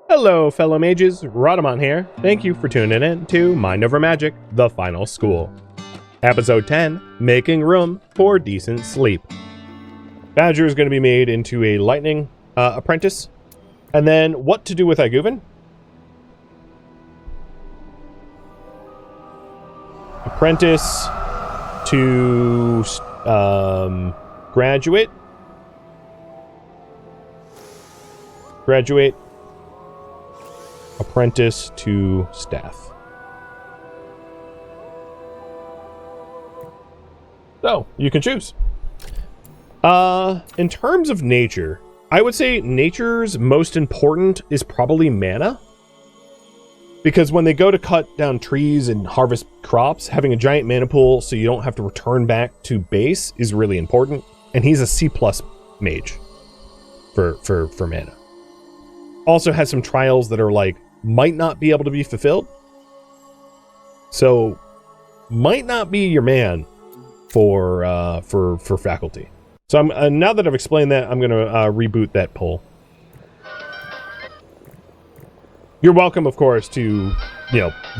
Hello, fellow mages. Rhadamant here. Thank you for tuning in to Mind Over Magic, the final school. Episode 10, Making Room for Decent Sleep. Badger is going to be made into a lightning apprentice. And then what to do with Aguvin? Apprentice to graduate. Graduate. Apprentice to staff. So, you can choose. In terms of nature, I would say nature's most important is probably mana. Because when they go to cut down trees and harvest crops, having a giant mana pool so you don't have to return back to base is really important. And he's a C+ mage for mana. Also has some trials that are like, might not be able to be fulfilled. So, might not be your man for faculty. So I'm now that I've explained that, I'm gonna reboot that poll. You're welcome, of course, to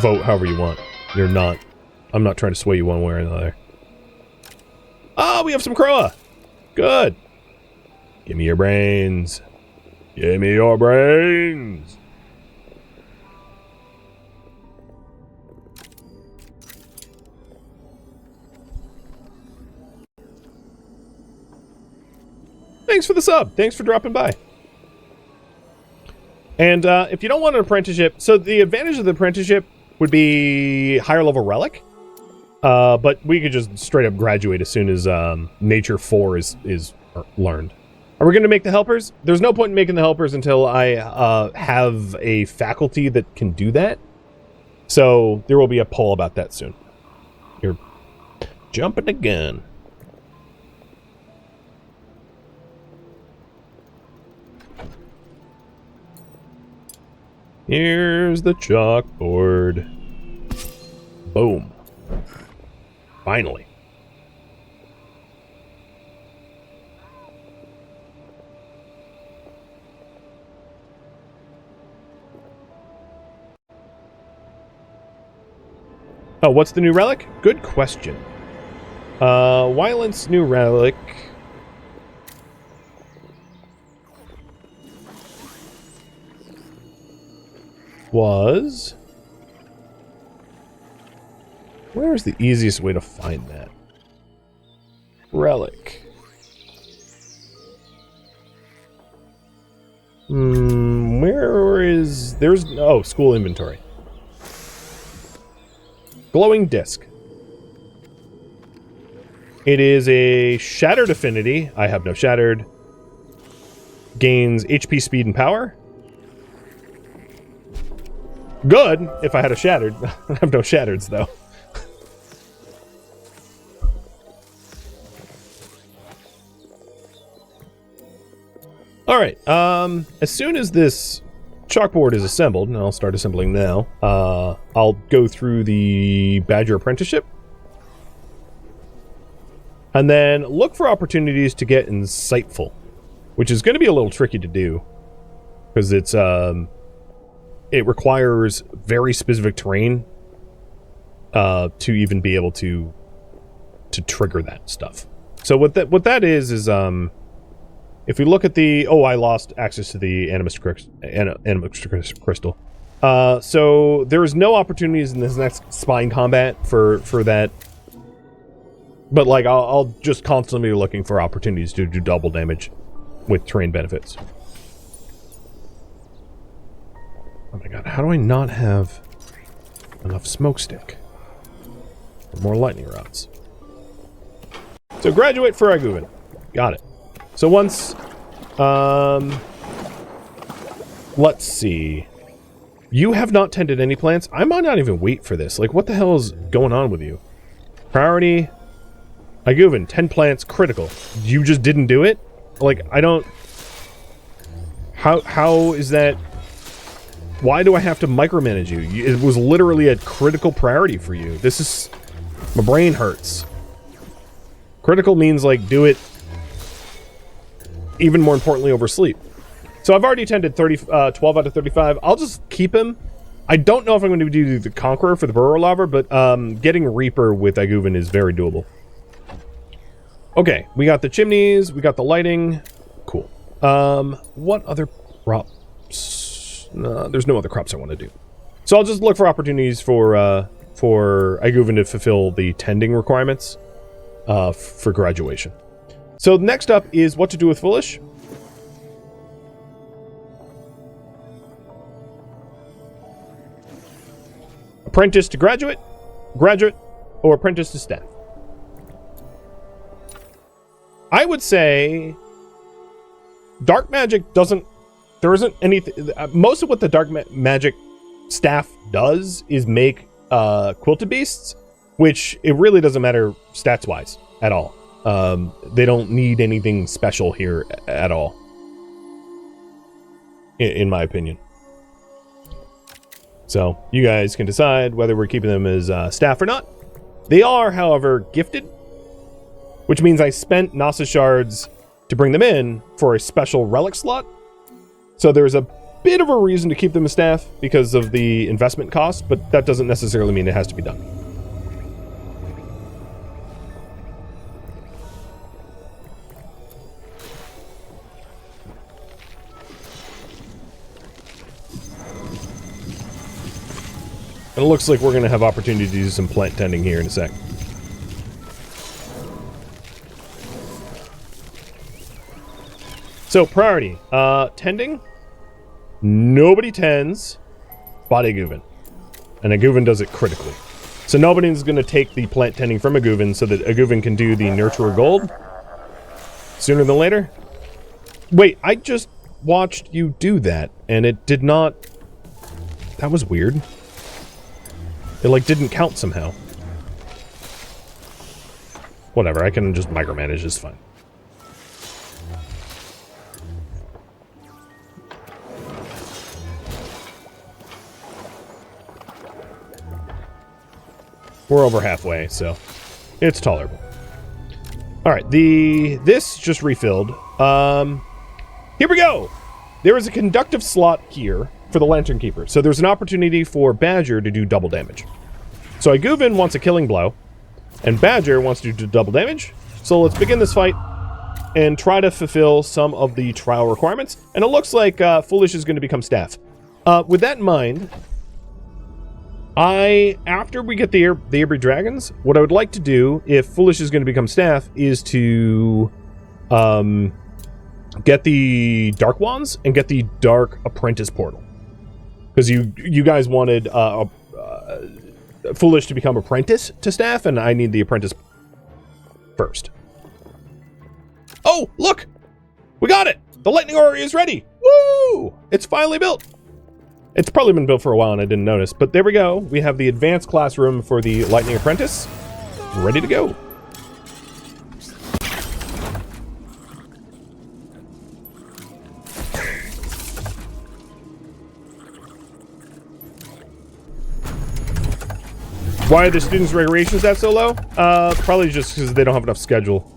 vote however you want. I'm not trying to sway you one way or another. Oh, we have some Croa. Good. Give me your brains. Give me your brains. Thanks for the sub. Thanks for dropping by. And if you don't want an apprenticeship, so the advantage of the apprenticeship would be higher level relic. But we could just straight up graduate as soon as Nature 4 is learned. Are we going to make the helpers? There's no point in making the helpers until I have a faculty that can do that. So there will be a poll about that soon. You're jumping the gun. Here's the chalkboard. Boom. Finally. Oh, what's the new relic? Good question. Wylant's new relic was... Where's the easiest way to find that? Relic. Where is... There's... Oh, school inventory. Glowing disc. It is a shattered affinity. I have no shattered. Gains HP, speed, and power. Good, if I had a shattered. I have no shattereds, though. Alright, as soon as this chalkboard is assembled, and I'll start assembling now, I'll go through the Badger Apprenticeship. And then look for opportunities to get insightful, which is going to be a little tricky to do. Because it's, it requires very specific terrain to even be able to trigger that stuff. So what that is if we look at the... Oh, I lost access to the Animus Crystal. So there is no opportunities in this next spine combat for that. But like I'll just constantly be looking for opportunities to do double damage with terrain benefits. Oh my god, how do I not have enough smoke stick? Or more lightning rods. So graduate for Aguvin. Got it. So once, let's see. You have not tended any plants? I might not even wait for this. Like, what the hell is going on with you? Priority, Aguvin, 10 plants, critical. You just didn't do it? Like, I don't... How is that... Why do I have to micromanage you? It was literally a critical priority for you. This is... My brain hurts. Critical means, like, do it... Even more importantly, over sleep. So I've already tended 12 out of 35. I'll just keep him. I don't know if I'm going to do the Conqueror for the Burrower Lover, but getting Reaper with Aguvin is very doable. Okay, we got the chimneys, we got the lighting. Cool. What other crops? No, there's no other crops I want to do. So I'll just look for opportunities for Aguvin to fulfill the tending requirements for graduation. So next up is what to do with Foolish. Apprentice to graduate, graduate, or apprentice to staff. I would say dark magic doesn't, there isn't anything, most of what the dark magic staff does is make quilted beasts, which it really doesn't matter stats wise at all. They don't need anything special here at all, in my opinion. So you guys can decide whether we're keeping them as staff or not. They are, however, gifted, which means I spent Nasa shards to bring them in for a special relic slot. So there's a bit of a reason to keep them as staff because of the investment cost, but that doesn't necessarily mean it has to be done. And it looks like we're going to have opportunity to do some plant tending here in a sec. So, priority. Tending. Nobody tends but Aguvin. And Aguvin does it critically. So nobody's going to take the plant tending from Aguvin so that Aguvin can do the Nurturer Gold sooner than later. Wait, I just watched you do that, and it did not... That was weird. It, like, didn't count somehow. Whatever, I can just micromanage, it's fine. We're over halfway, so it's tolerable. Alright, this just refilled. Here we go! There is a conductive slot here for the Lantern Keeper. So there's an opportunity for Badger to do double damage. So Aguvin wants a killing blow, and Badger wants to do double damage. So let's begin this fight and try to fulfill some of the trial requirements. And it looks like Foolish is going to become staff. With that in mind, after we get the Airbree Dragons, what I would like to do, if Foolish is going to become staff, is to get the Dark Wands and get the Dark Apprentice Portal. Because you guys wanted Foolish to become Apprentice to staff, and I need the Apprentice first. Oh, look! We got it! The Lightning Aura is ready! Woo! It's finally built! It's probably been built for a while and I didn't notice, but there we go. We have the advanced classroom for the Lightning Apprentice. Ready to go. Why are the students' recreation stats so low? Probably just because they don't have enough schedule.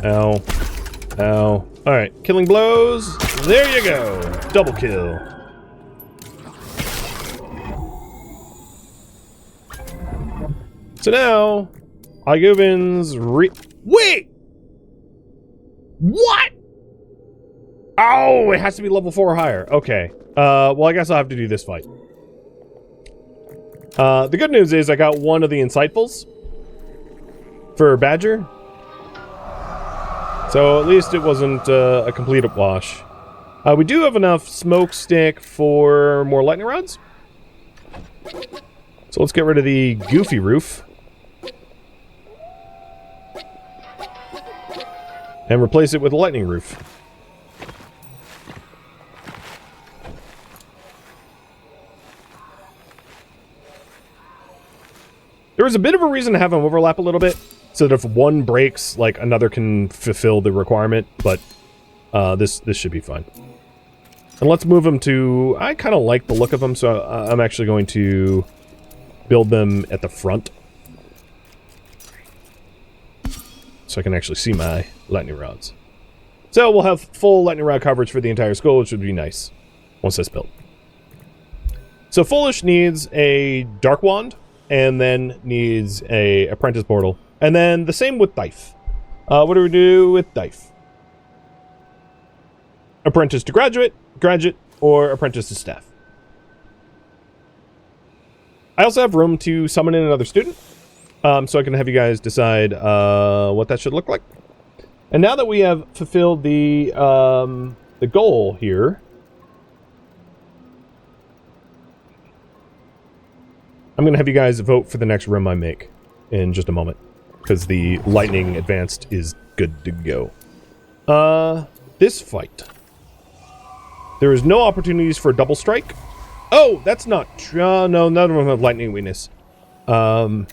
Ow. Ow. Alright, killing blows. There you go. Double kill. So now, Aguvin's Wait! What? Oh, it has to be level 4 or higher. Okay. Well, I guess I'll have to do this fight. The good news is I got one of the Insightfuls for Badger. So at least it wasn't a complete wash. We do have enough smoke stick for more lightning rods. So let's get rid of the goofy roof. And replace it with a lightning roof. There was a bit of a reason to have them overlap a little bit, so that if one breaks, like, another can fulfill the requirement, but This should be fine. And let's move them to... I kind of like the look of them, so I'm actually going to build them at the front. So I can actually see my lightning rods. So we'll have full lightning rod coverage for the entire school, which would be nice once that's built. So Foolish needs a Dark Wand, and then needs a Apprentice Portal. And then the same with Dife. What do we do with Dife? Apprentice to Graduate, Graduate, or Apprentice to Staff. I also have room to summon in another student, so I can have you guys decide what that should look like. And now that we have fulfilled the goal here, I'm going to have you guys vote for the next room I make in just a moment, because the Lightning Advanced is good to go. This fight. There is no opportunities for a double strike. Oh, that's not true. No, none of them have lightning weakness. Okay.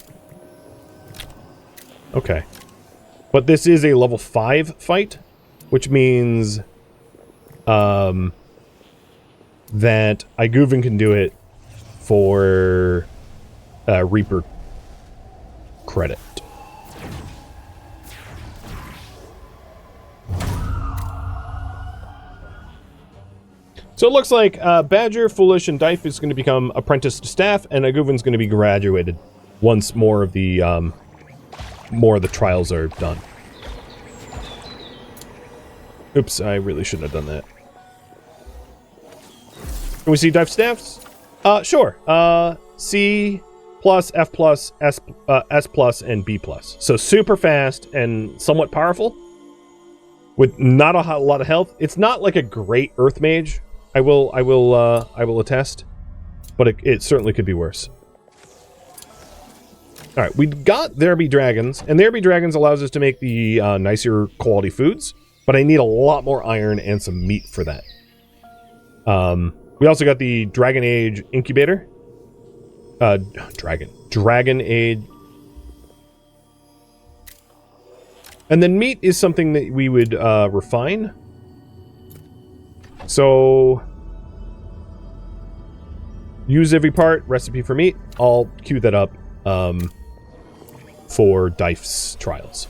But this is a level 5 fight, which means that Iguvin can do it for Reaper credit. So it looks like Badger, Foolish, and Dife is going to become Apprentice to Staff, and Aguvin's going to be graduated once more of the trials are done. Oops, I really shouldn't have done that. Can we see Dife staffs? Sure. C plus, F plus, S plus, and B plus. So super fast and somewhat powerful, with not a lot of health. It's not like a great Earth Mage. I will attest, but it certainly could be worse. All right, we got There Be Dragons, and There Be Dragons allows us to make the nicer quality foods, but I need a lot more iron and some meat for that. We also got the Dragon Age Incubator. Dragon Age. And then meat is something that we would refine. So, use every part, recipe for meat. I'll queue that up for Dife's trials.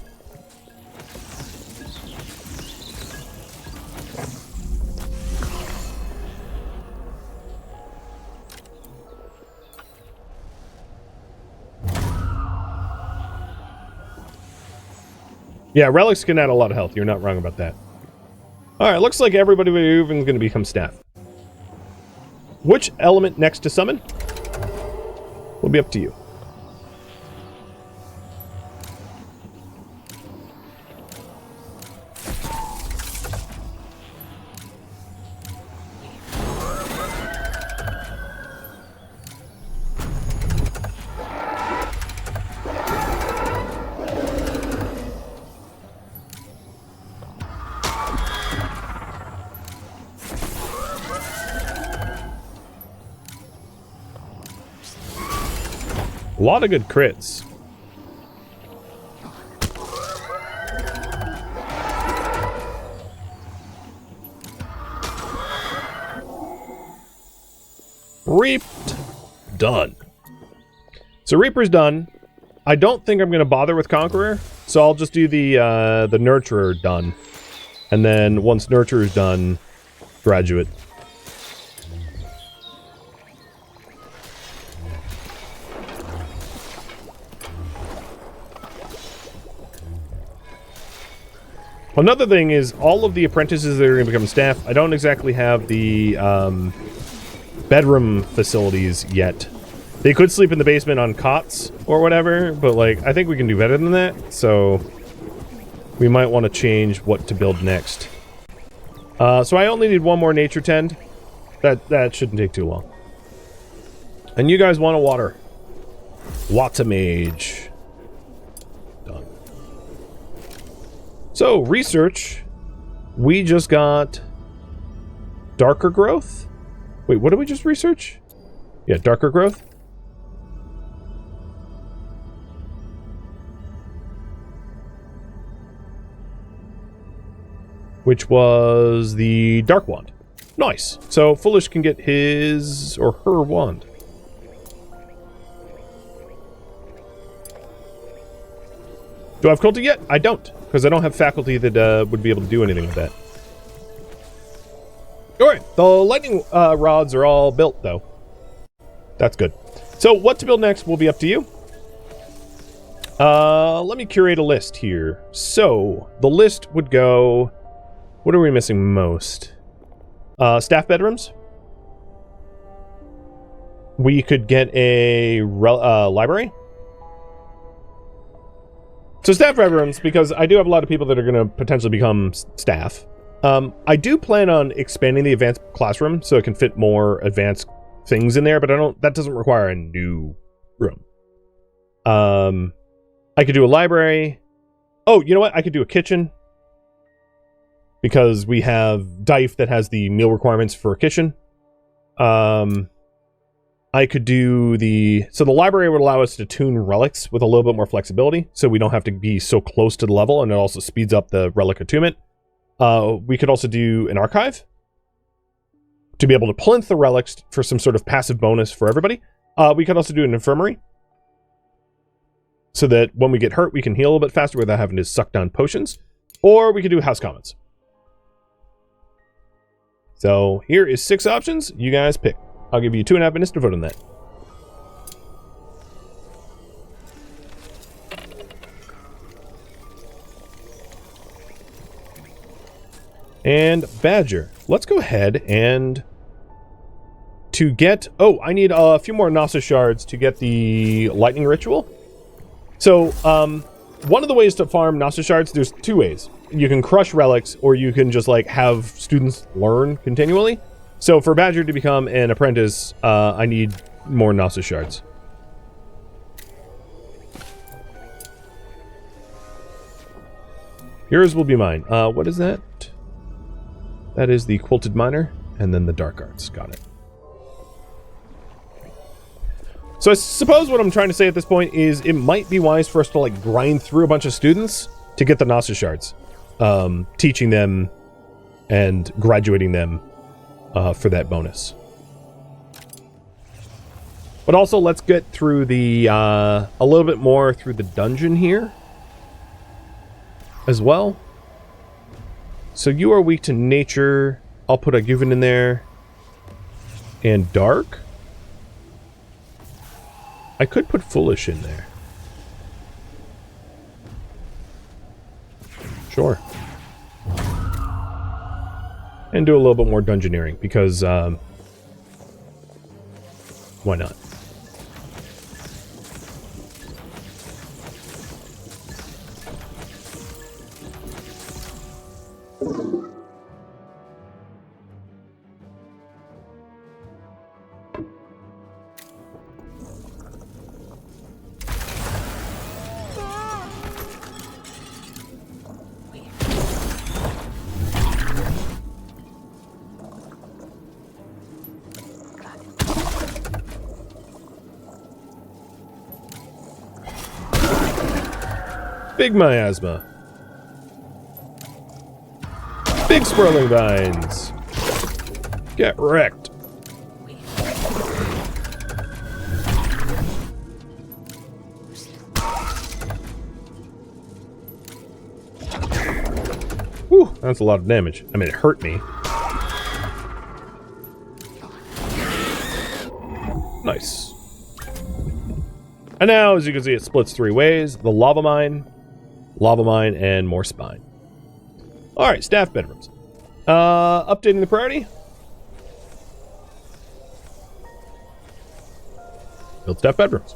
Yeah, relics can add a lot of health. You're not wrong about that. Alright, looks like everybody even going to become staff. Which element next to summon? Will be up to you. A lot of good crits. Reaped. Done. So Reaper's done. I don't think I'm going to bother with Conqueror, so I'll just do the Nurturer done. And then once Nurturer's done, Graduate. Another thing is, all of the apprentices that are going to become staff, I don't exactly have the bedroom facilities yet. They could sleep in the basement on cots or whatever, but like, I think we can do better than that, so we might want to change what to build next. So I only need one more nature tend. That shouldn't take too long. And you guys want a water. Lots of mage. Done. So, research. We just got darker growth. Wait, what did we just research? Yeah, darker growth. which was the Dark Wand. Nice. So Foolish can get his or her wand. Do I have Quilted yet? I don't, because I don't have faculty that would be able to do anything with that. Alright, the lightning rods are all built, though. That's good. So what to build next will be up to you. Let me curate a list here. So, the list would go... What are we missing most? Staff bedrooms. We could get a library. So staff bedrooms, because I do have a lot of people that are going to potentially become staff. I do plan on expanding the advanced classroom so it can fit more advanced things in there, but that doesn't require a new room. I could do a library. Oh, you know what? I could do a kitchen. Because we have Dife that has the meal requirements for a kitchen. I could do so the library would allow us to tune relics with a little bit more flexibility, so we don't have to be so close to the level, and it also speeds up the relic attunement. We could also do an archive to be able to plinth the relics for some sort of passive bonus for everybody. We could also do an infirmary, so that when we get hurt, we can heal a little bit faster without having to suck down potions. Or we could do house commons. So here is 6 options. You guys pick. I'll give you 2.5 minutes to vote on that. And Badger. Let's go ahead and to get... Oh, I need a few more Nasa shards to get the lightning ritual. So, one of the ways to farm Nasa shards, there's 2 ways. You can crush relics, or you can just, like, have students learn continually. So, for Badger to become an apprentice, I need more Nasa shards. Yours will be mine. What is that? That is the Quilted Miner, and then the Dark Arts. Got it. So I suppose what I'm trying to say at this point is it might be wise for us to, like, grind through a bunch of students to get the Nasa shards. Teaching them and graduating them for that bonus. But also, let's get through the a little bit more through the dungeon here as well. So you are weak to nature. I'll put a Guven in there. And dark. I could put foolish in there. Sure. And do a little bit more dungeoneering, because, why not? Big miasma. Big swirling vines. Get wrecked. Whew, that's a lot of damage. I mean, it hurt me. Nice. And now, as you can see, it splits 3 ways. The lava mine, and more spine. Alright, staff bedrooms. Updating the priority. Build staff bedrooms.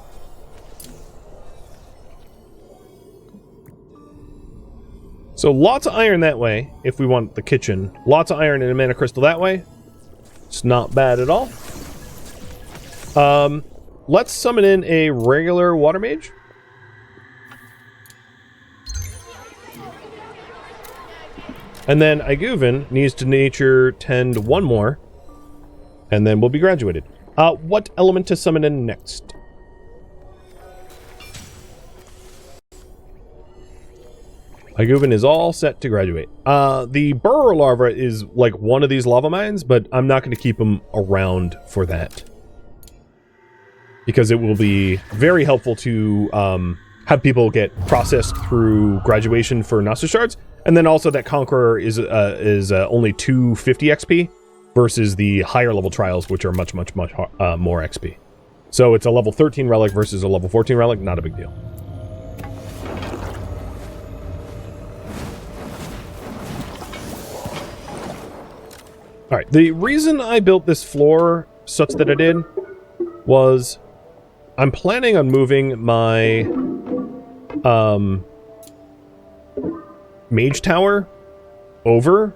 So lots of iron that way, if we want the kitchen. Lots of iron and a mana crystal that way. It's not bad at all. Let's summon in a regular water mage. And then Iguven needs to nature tend 1 more. And then we'll be graduated. What element to summon in next? Aguvin is all set to graduate. The burrower larva is like one of these lava mines, but I'm not going to keep them around for that. Because it will be very helpful to have people get processed through graduation for Gnosis Shards. And then also that Conqueror is only 250 XP versus the higher level trials, which are much more XP. So it's a level 13 relic versus a level 14 relic, not a big deal. All right, the reason I built this floor such that I did was I'm planning on moving my Mage Tower over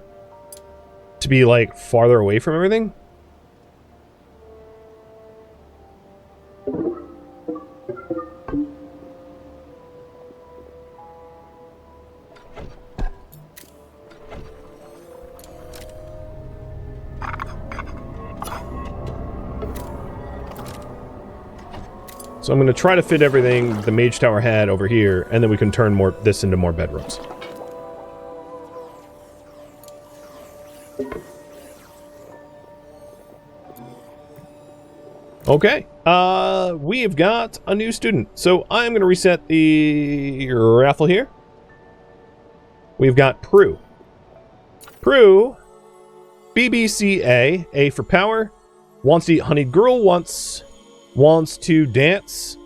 to be like farther away from everything. So I'm going to try to fit everything the Mage Tower had over here, and then we can turn this into more bedrooms. Okay, we've got a new student. So I'm going to reset the raffle here. We've got Prue. Prue, BBCA, A for power, wants to eat honeyed gruel once, wants to dance,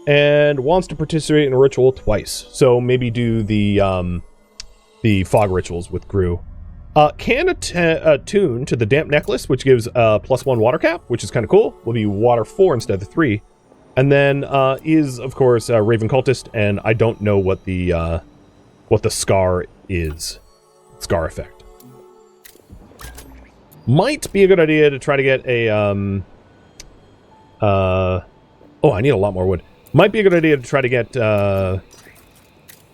and wants to participate in a ritual twice. So maybe do the fog rituals with Gru. Can attune to the damp necklace, which gives +1 water cap, which is kind of cool. Will be water 4 instead of 3. And then is of course Raven Cultist, and I don't know what the scar is. Scar effect. Might be a good idea to try to get a oh, I need a lot more wood. Might be a good idea to try to get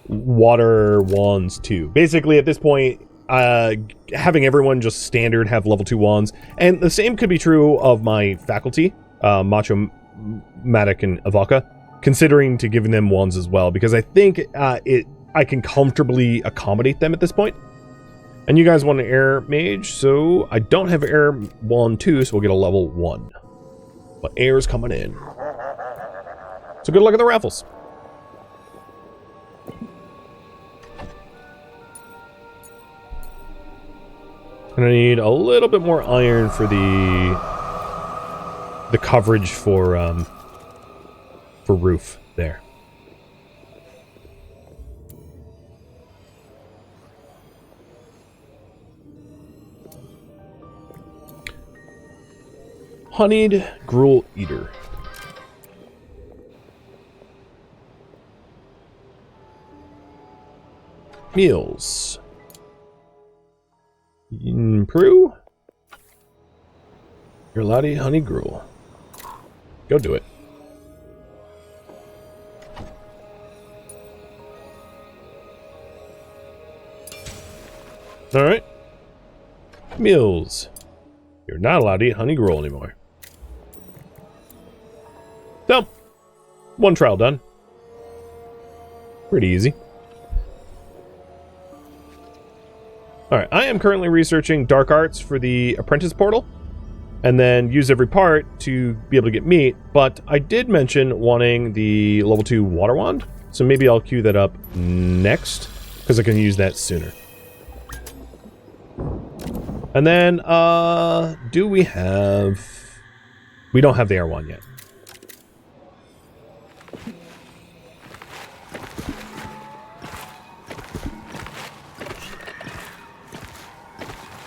water wands too. Basically, at this point, having everyone just standard have level 2 wands, and the same could be true of my faculty, Macho, Matic, and Avaka, considering to giving them wands as well, because I think I can comfortably accommodate them at this point. And you guys want an air mage, so I don't have air wand 2, so we'll get a level 1. But air's coming in. So good luck at the raffles. And I need a little bit more iron for the coverage for roof there. Honeyed gruel eater. Meals. Prue? You're allowed to eat honey gruel. Go do it. Alright. Meals. You're not allowed to eat honey gruel anymore. So, one trial done. Pretty easy. Alright, I am currently researching dark arts for the apprentice portal, and then use every part to be able to get meat, but I did mention wanting the level 2 water wand, so maybe I'll queue that up next, because I can use that sooner. And then, do we have... We don't have the air wand yet.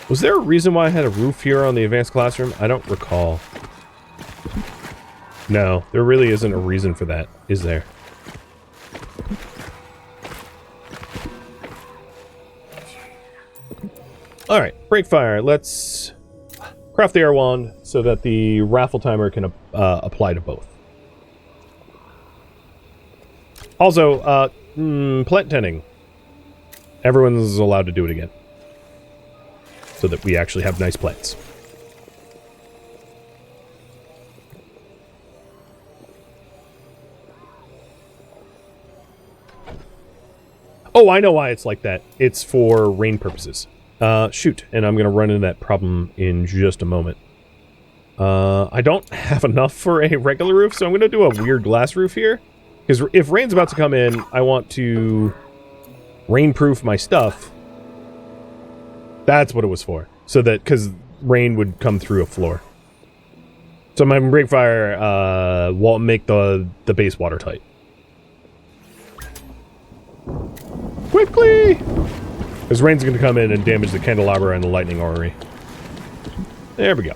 Was there a reason why I had a roof here on the advanced classroom? I don't recall. No, there really isn't a reason for that, is there? Alright, break fire. Let's craft the air wand so that the raffle timer can apply to both. Also, plant tending. Everyone's allowed to do it again, so that we actually have nice plants. Oh, I know why it's like that. It's for rain purposes. Shoot, and I'm going to run into that problem in just a moment. I don't have enough for a regular roof, so I'm going to do a weird glass roof here. Because if rain's about to come in, I want to rainproof my stuff. That's what it was for. So that, because rain would come through a floor. So my break fire won't make the base watertight. Quickly! Because rain's going to come in and damage the candelabra and the lightning orrery. There we go.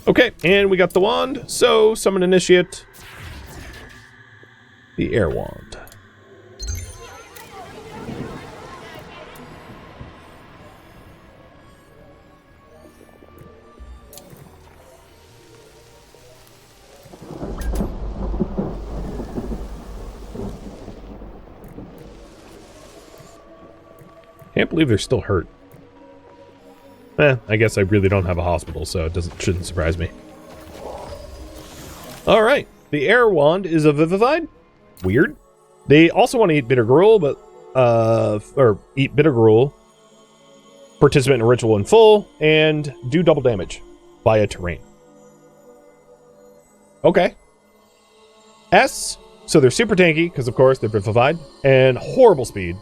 Okay, and we got the wand, so summon initiate. The air wand. Can't believe they're still hurt. I guess I really don't have a hospital, so it shouldn't surprise me. Alright, the air wand is a vivified. Weird. They also want to eat bitter gruel, but or eat bitter gruel, participate in a ritual in full, and do double damage via terrain. Okay. S, so they're super tanky, because of course they're vivified, and horrible speed.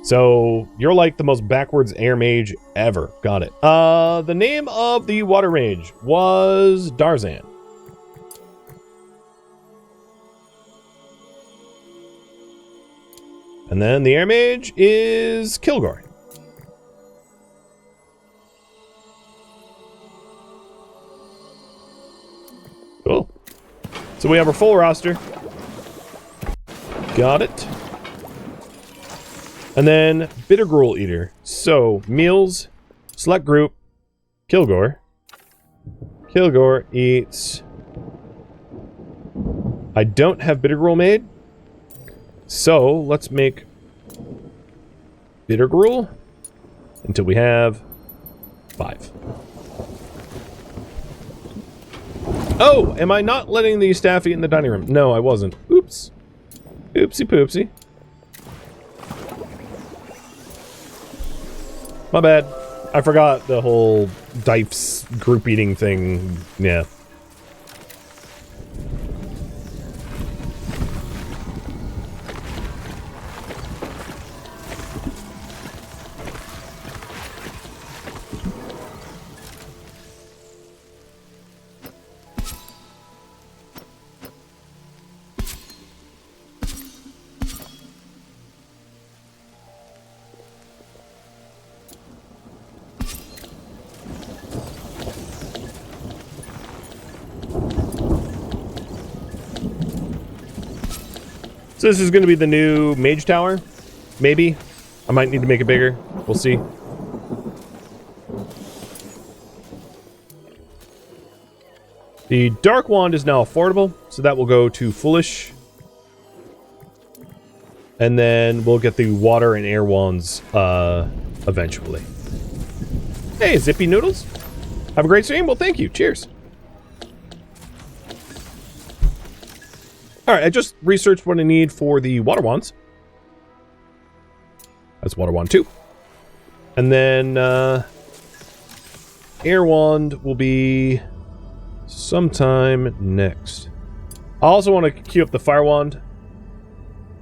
So, you're like the most backwards air mage ever. Got it. The name of the water mage was Darzan. And then the air mage is Kilgore. Cool. So we have our full roster. Got it. And then Bitter Gruel Eater. So, meals, select group, Kilgore. Kilgore eats... I don't have Bitter Gruel made. So, let's make Bitter Gruel until we have 5. Oh, am I not letting the staff eat in the dining room? No, I wasn't. Oops. Oopsie poopsie. My bad. I forgot the whole Difes group eating thing. Yeah. So this is going to be the new Mage Tower. Maybe. I might need to make it bigger. We'll see. The Dark Wand is now affordable, so that will go to Foolish. And then we'll get the Water and Air Wands eventually. Hey, Zippy Noodles. Have a great stream. Well, thank you. Cheers. Alright, I just researched what I need for the Water Wands. That's Water Wand 2. And then, Air Wand will be sometime next. I also want to queue up the Fire Wand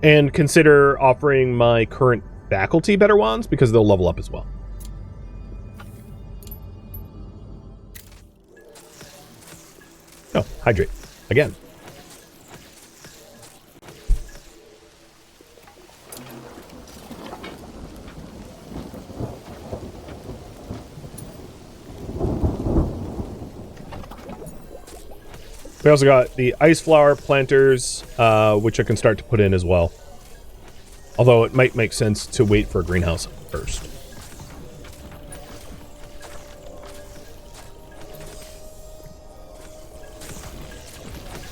and consider offering my current faculty better wands because they'll level up as well. Oh, hydrate. Again. We also got the ice flower planters, which I can start to put in as well. Although it might make sense to wait for a greenhouse first.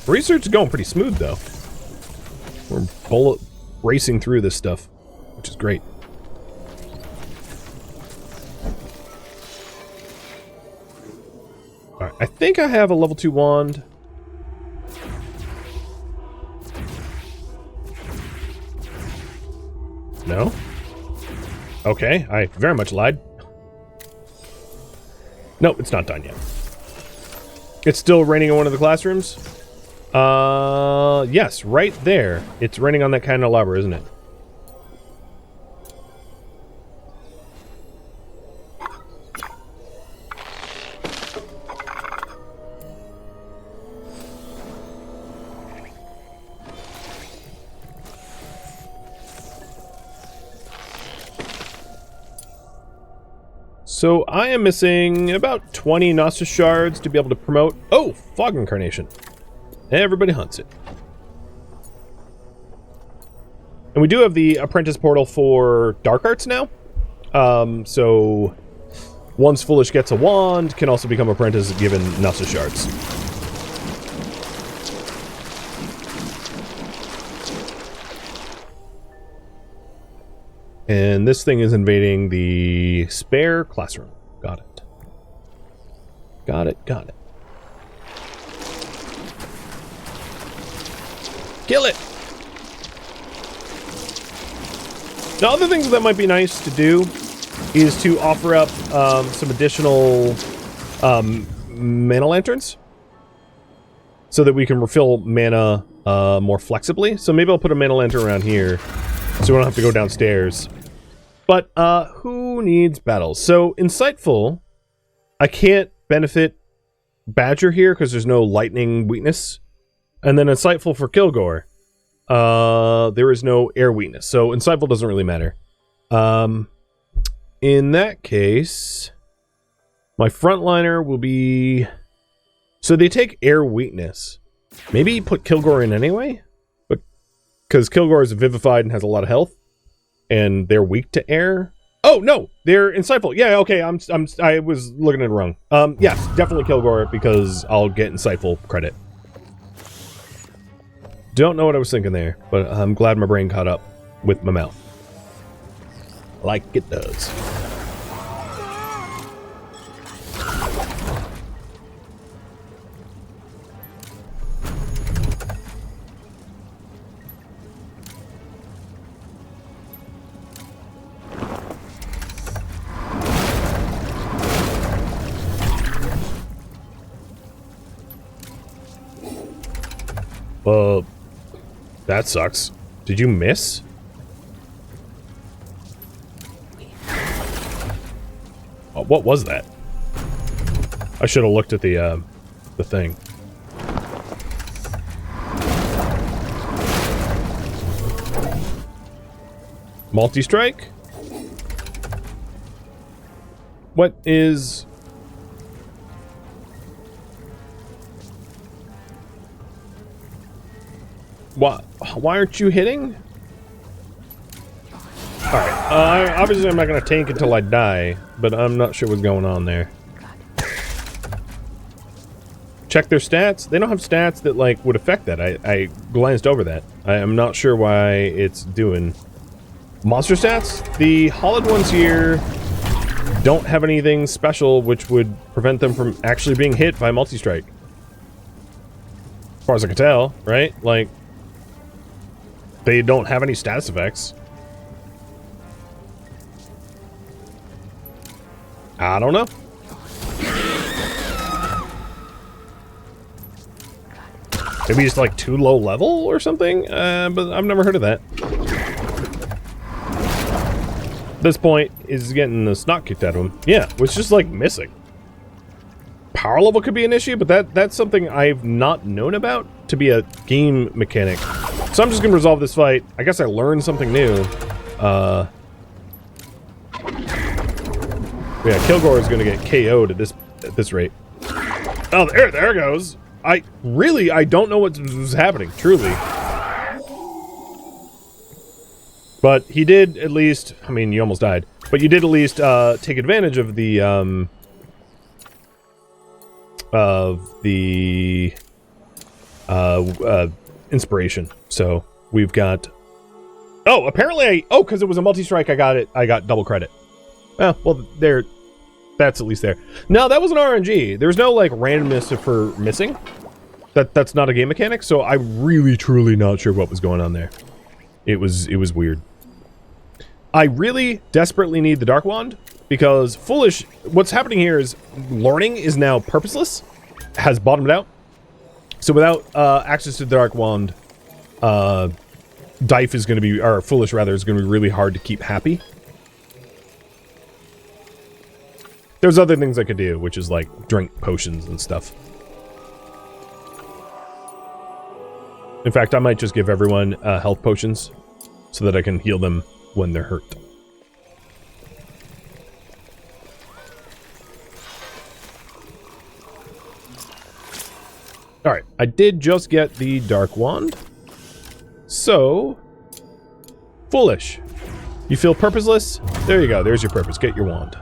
Research is going pretty smooth, though. We're bullet racing through this stuff, which is great. Alright, I think I have a level 2 wand. Okay, I very much lied. No, it's not done yet. It's still raining in one of the classrooms? Yes, right there. It's raining on that candelabra, isn't it? So I am missing about 20 Gnosis shards to be able to promote... Oh, Fog Incarnation. Everybody hunts it. And we do have the apprentice portal for dark arts now. So once Foolish gets a wand, can also become apprentice given Gnosis shards. And this thing is invading the spare classroom. Got it. Got it, got it. Kill it! Now, other things that might be nice to do is to offer up some additional mana lanterns so that we can refill mana more flexibly. So maybe I'll put a mana lantern around here so we don't have to go downstairs. But who needs battles? So Insightful, I can't benefit Badger here because there's no lightning weakness. And then Insightful for Kilgore, there is no air weakness. So Insightful doesn't really matter. In that case, my frontliner will be... So they take air weakness. Maybe put Kilgore in anyway? Because Kilgore is vivified and has a lot of health. And they're weak to air. Oh, no! They're Insightful. Yeah, okay, I was looking at it wrong. Yes, definitely Kilgore because I'll get Insightful credit. Don't know what I was thinking there, but I'm glad my brain caught up with my mouth. Like it does. That sucks. Did you miss? Oh, what was that? I should have looked at the thing. Multi-strike? What is... Why aren't you hitting? Alright, obviously I'm not going to tank until I die, but I'm not sure what's going on there. Check their stats. They don't have stats that, like, would affect that. I glanced over that. I am not sure why it's doing... Monster stats? The hollowed ones here don't have anything special which would prevent them from actually being hit by multi-strike. As far as I can tell, right? Like... They don't have any status effects. I don't know. Maybe it's like too low level or something? But I've never heard of that. This point is getting the snot kicked out of him. Yeah, was just like missing. Power level could be an issue, but that's something I've not known about to be a game mechanic. So I'm just gonna resolve this fight. I guess I learned something new. Yeah, Kilgore is gonna get KO'd at this rate. Oh, there it goes. I don't know what was happening, truly. But he did at least, I mean, you almost died, but you did at least take advantage of the inspiration. So we've got... Oh, apparently because it was a multi-strike, I got double credit. Oh, well, that's at least there. No, that was an RNG. There's no, like, randomness for missing. That's not a game mechanic, so I'm really, truly not sure what was going on there. It was weird. I really desperately need the Dark Wand because Foolish, what's happening here is learning is now purposeless, has bottomed out. So without access to the Dark Wand, Dife is going to be, or Foolish rather, is going to be really hard to keep happy. There's other things I could do, which is like drink potions and stuff. In fact, I might just give everyone health potions so that I can heal them when they're hurt. Alright, I did just get the Dark Wand. So, Foolish. You feel purposeless? There you go, there's your purpose. Get your wand.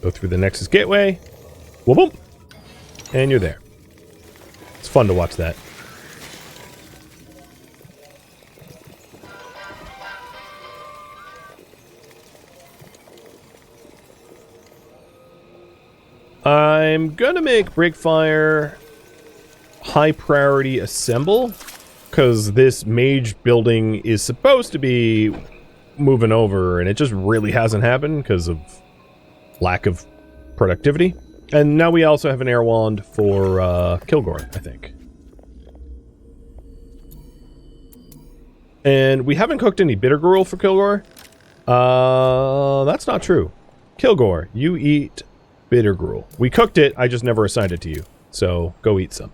Go through the Nexus Gateway. Whoop, whoop. And you're there. It's fun to watch that. I'm gonna make Breakfire high priority assemble, because this mage building is supposed to be moving over, and it just really hasn't happened because of lack of productivity. And now we also have an air wand for Kilgore, I think. And we haven't cooked any bitter gruel for Kilgore. That's not true. Kilgore, you eat bitter gruel. We cooked it, I just never assigned it to you. So, go eat some.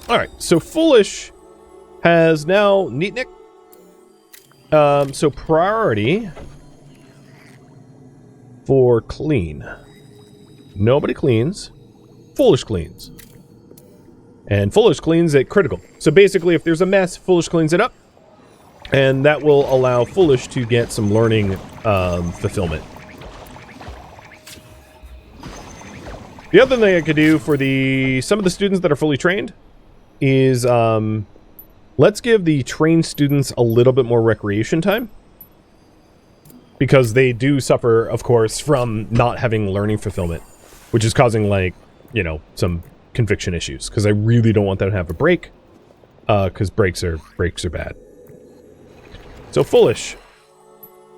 Alright, so Foolish has now Neatnik. So priority for clean. Nobody cleans. Foolish cleans. And Foolish cleans at critical. So basically, if there's a mess, Foolish cleans it up. And that will allow Foolish to get some learning fulfillment. The other thing I could do for some of the students that are fully trained is let's give the trained students a little bit more recreation time. Because they do suffer, of course, from not having learning fulfillment. Which is causing, like, you know, some conviction issues, because I really don't want them to have a break, because breaks are bad. So Foolish,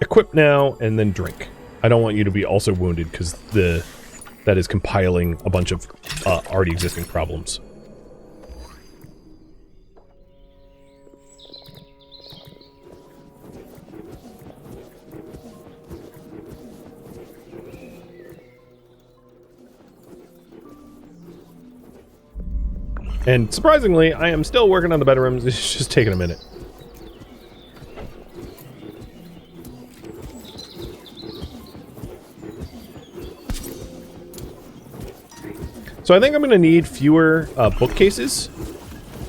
equip now and then drink. I don't want you to be also wounded, because that is compiling a bunch of already existing problems. And surprisingly, I am still working on the bedrooms. It's just taking a minute. So I think I'm going to need fewer bookcases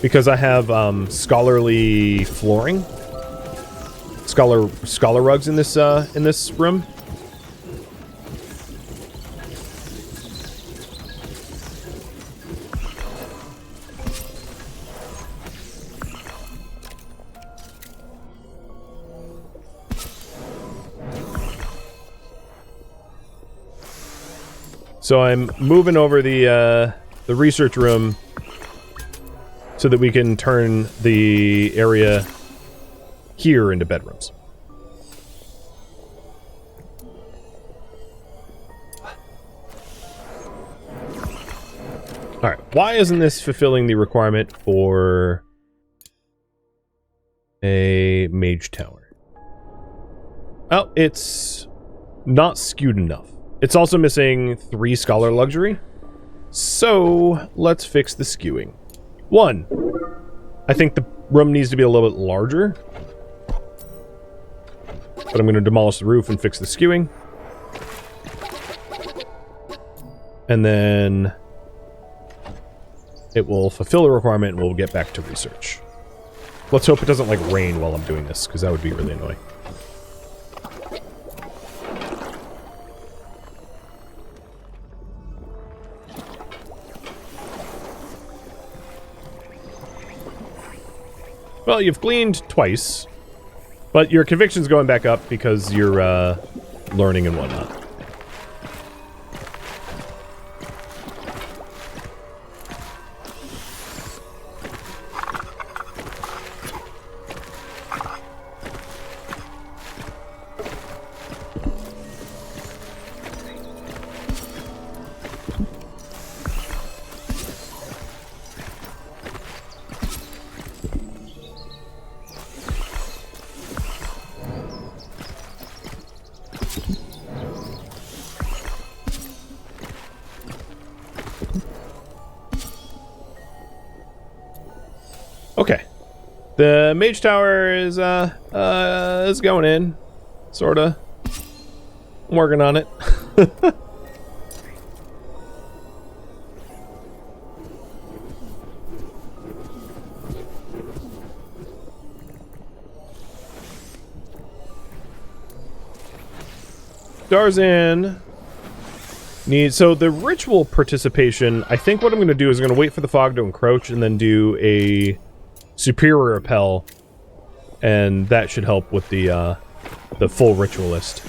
because I have scholarly flooring, scholar rugs in this room. So I'm moving over the research room so that we can turn the area here into bedrooms. Alright, why isn't this fulfilling the requirement for a mage tower? Oh, it's not skewed enough. It's also missing 3 scholar luxury. So, let's fix the skewing. 1, I think the room needs to be a little bit larger. But I'm going to demolish the roof and fix the skewing. And then it will fulfill the requirement and we'll get back to research. Let's hope it doesn't, like, rain while I'm doing this, because that would be really annoying. Well, you've gleaned twice, but your conviction's going back up because you're learning and whatnot. Okay, the Mage Tower is going in, sorta. I'm working on it. Darzan needs, so the ritual participation, I think what I'm going to do is I'm going to wait for the fog to encroach and then do a superior repel, and that should help with the full ritualist.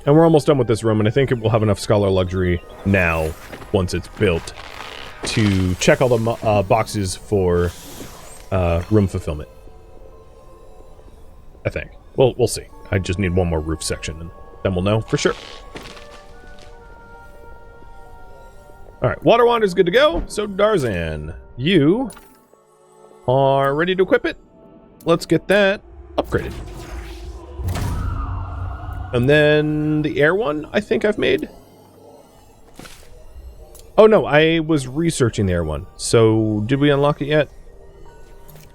And we're almost done with this room, and I think it will have enough scholar luxury now, once it's built, to check all the boxes for room fulfillment. I think. Well, we'll see. I just need one more roof section, and then we'll know for sure. Alright, Water Wander's good to go. So, Darzan, you are ready to equip it. Let's get that upgraded. And then the air one, I think I've made. Oh, no, I was researching the air one. So, did we unlock it yet?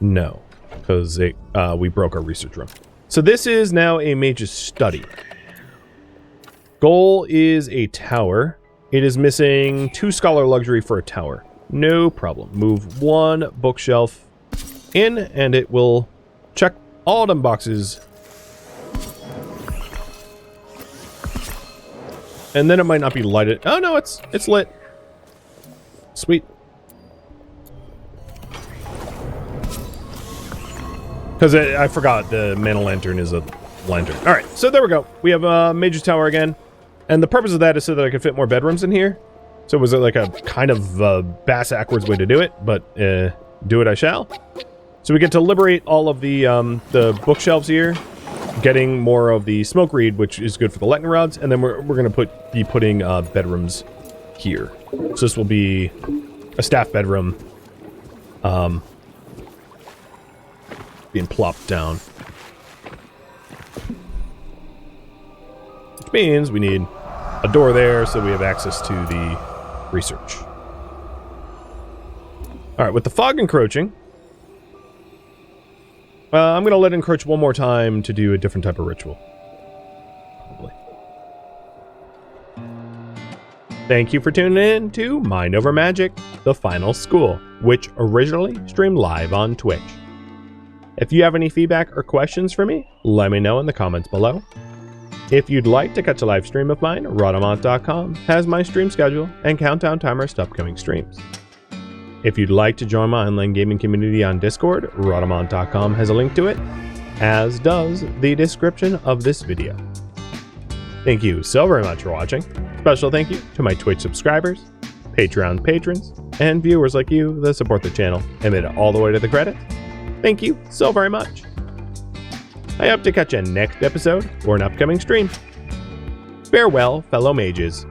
No, because we broke our research room. So this is now a mage's study. Goal is a tower. It is missing 2 scholar luxury for a tower. No problem. Move 1 bookshelf in, and it will check all them boxes. And then it might not be lighted. Oh no, it's lit. Sweet. Because I forgot the mana lantern is a lantern. Alright, so there we go. We have a Mage's Tower again. And the purpose of that is so that I can fit more bedrooms in here. So it was like a kind of bass-ackwards way to do it, but do it I shall. So we get to liberate all of the bookshelves here, getting more of the smoke reed, which is good for the lightning rods, and then we're going to be putting bedrooms here. So this will be a staff bedroom. Being plopped down. Which means we need a door there so we have access to the research. Alright, with the fog encroaching, I'm going to let it encroach one more time to do a different type of ritual. Probably. Thank you for tuning in to Mind Over Magic, the final school, which originally streamed live on Twitch. If you have any feedback or questions for me, let me know in the comments below. If you'd like to catch a live stream of mine, Rhadamant.com has my stream schedule and countdown timers to upcoming streams. If you'd like to join my online gaming community on Discord, Rhadamant.com has a link to it, as does the description of this video. Thank you so very much for watching. Special thank you to my Twitch subscribers, Patreon patrons, and viewers like you that support the channel and made it all the way to the credits. Thank you so very much. I hope to catch you next episode or an upcoming stream. Farewell, fellow mages.